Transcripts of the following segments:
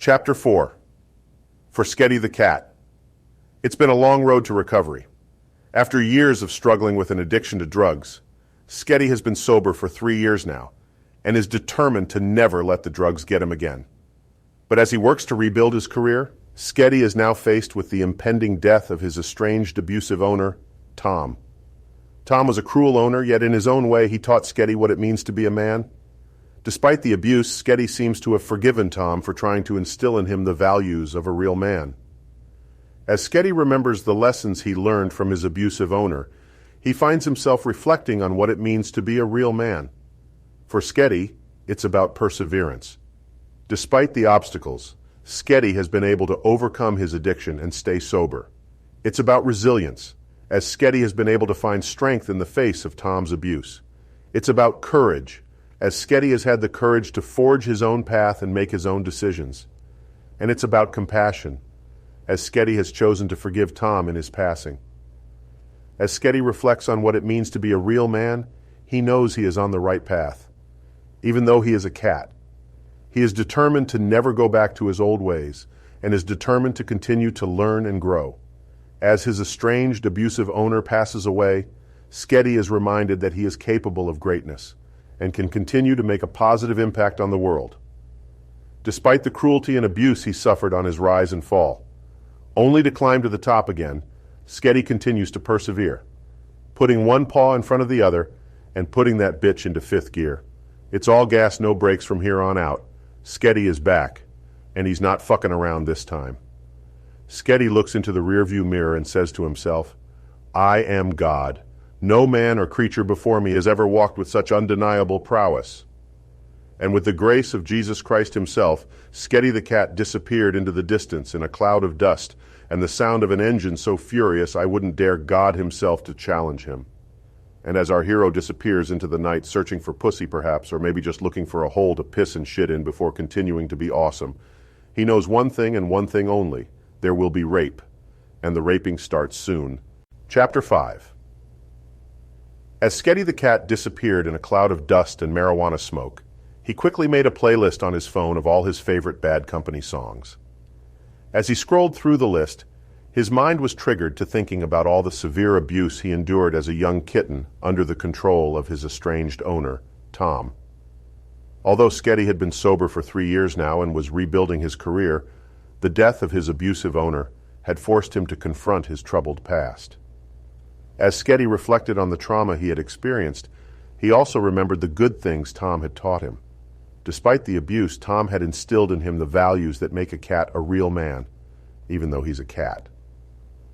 Chapter 4. For Sketty the cat. It's been a long road to recovery. After years of struggling with an addiction to drugs, Sketty has been sober for 3 years now and is determined to never let the drugs get him again. But as he works to rebuild his career, Sketty is now faced with the impending death of his estranged, abusive owner, Tom. Tom was a cruel owner, yet in his own way he taught Sketty what it means to be a man. Despite the abuse, Sketty seems to have forgiven Tom for trying to instill in him the values of a real man. As Sketty remembers the lessons he learned from his abusive owner, he finds himself reflecting on what it means to be a real man. For Sketty, it's about perseverance. Despite the obstacles, Sketty has been able to overcome his addiction and stay sober. It's about resilience, as Sketty has been able to find strength in the face of Tom's abuse. It's about courage, as Sketty has had the courage to forge his own path and make his own decisions. And it's about compassion, as Sketty has chosen to forgive Tom in his passing. As Sketty reflects on what it means to be a real man, he knows he is on the right path. Even though he is a cat, he is determined to never go back to his old ways and is determined to continue to learn and grow. As his estranged, abusive owner passes away, Sketty is reminded that he is capable of greatness and can continue to make a positive impact on the world. Despite the cruelty and abuse he suffered on his rise and fall, only to climb to the top again, Sketty continues to persevere, putting one paw in front of the other and putting that bitch into fifth gear. It's all gas, no brakes from here on out. Sketty is back, and he's not fucking around this time. Sketty looks into the rearview mirror and says to himself, "I am God. No man or creature before me has ever walked with such undeniable prowess." And with the grace of Jesus Christ himself, Sketty the cat disappeared into the distance in a cloud of dust and the sound of an engine so furious I wouldn't dare God himself to challenge him. And as our hero disappears into the night, searching for pussy perhaps, or maybe just looking for a hole to piss and shit in before continuing to be awesome, he knows one thing and one thing only: there will be rape. And the raping starts soon. Chapter 5. As Sketty the cat disappeared in a cloud of dust and marijuana smoke, he quickly made a playlist on his phone of all his favorite Bad Company songs. As he scrolled through the list, his mind was triggered to thinking about all the severe abuse he endured as a young kitten under the control of his estranged owner, Tom. Although Sketty had been sober for 3 years now and was rebuilding his career, the death of his abusive owner had forced him to confront his troubled past. As Sketty reflected on the trauma he had experienced, he also remembered the good things Tom had taught him. Despite the abuse, Tom had instilled in him the values that make a cat a real man, even though he's a cat.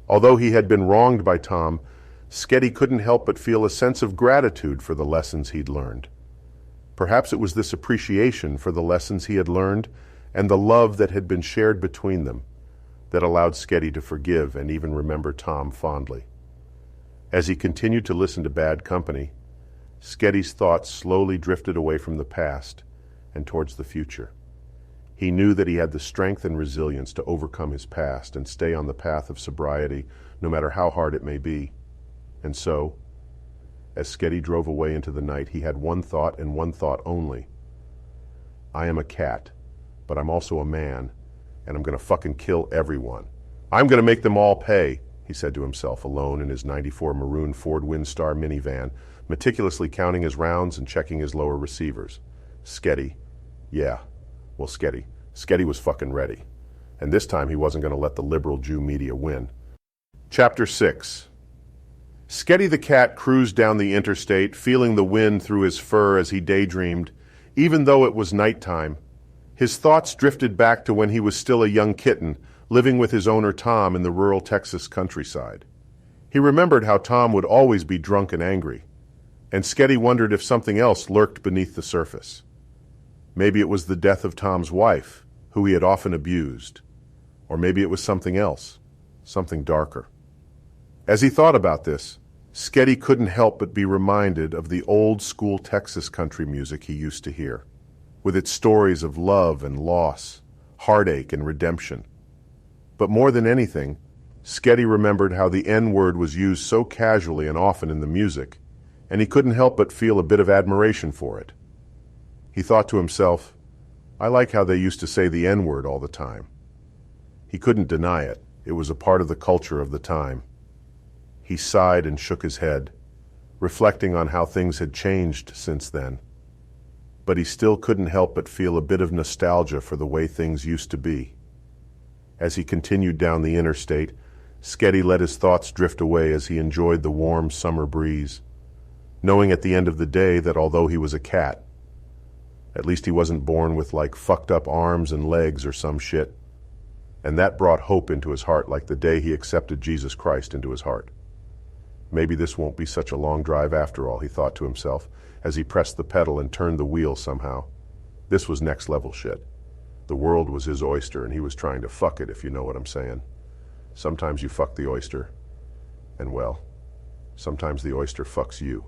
Although he had been wronged by Tom, Sketty couldn't help but feel a sense of gratitude for the lessons he'd learned. Perhaps it was this appreciation for the lessons he had learned and the love that had been shared between them that allowed Sketty to forgive and even remember Tom fondly. As he continued to listen to Bad Company, Sketty's thoughts slowly drifted away from the past and towards the future. He knew that he had the strength and resilience to overcome his past and stay on the path of sobriety, no matter how hard it may be. And so, as Sketty drove away into the night, he had one thought and one thought only. "I am a cat, but I'm also a man, and I'm going to fucking kill everyone. I'm going to make them all pay," he said to himself, alone in his '94 maroon Ford Windstar minivan, meticulously counting his rounds and checking his lower receivers. Sketty. Yeah. Well, Sketty was fucking ready. And this time he wasn't going to let the liberal Jew media win. Chapter 6. Sketty the cat cruised down the interstate, feeling the wind through his fur as he daydreamed. Even though it was nighttime, his thoughts drifted back to when he was still a young kitten, living with his owner Tom in the rural Texas countryside. He remembered how Tom would always be drunk and angry, and Sketty wondered if something else lurked beneath the surface. Maybe it was the death of Tom's wife, who he had often abused. Or maybe it was something else, something darker. As he thought about this, Sketty couldn't help but be reminded of the old-school Texas country music he used to hear, with its stories of love and loss, heartache and redemption. But more than anything, Sketty remembered how the N-word was used so casually and often in the music, and he couldn't help but feel a bit of admiration for it. He thought to himself, I like how they used to say the N-word all the time. He couldn't deny it. It was a part of the culture of the time. He sighed and shook his head, reflecting on how things had changed since then. But he still couldn't help but feel a bit of nostalgia for the way things used to be. As he continued down the interstate, Sketty let his thoughts drift away as he enjoyed the warm summer breeze, knowing at the end of the day that although he was a cat, at least he wasn't born with like fucked up arms and legs or some shit. And that brought hope into his heart like the day he accepted Jesus Christ into his heart. Maybe this won't be such a long drive after all, he thought to himself, as he pressed the pedal and turned the wheel somehow. This was next level shit. The world was his oyster and he was trying to fuck it, if you know what I'm saying. Sometimes you fuck the oyster, and well, sometimes the oyster fucks you.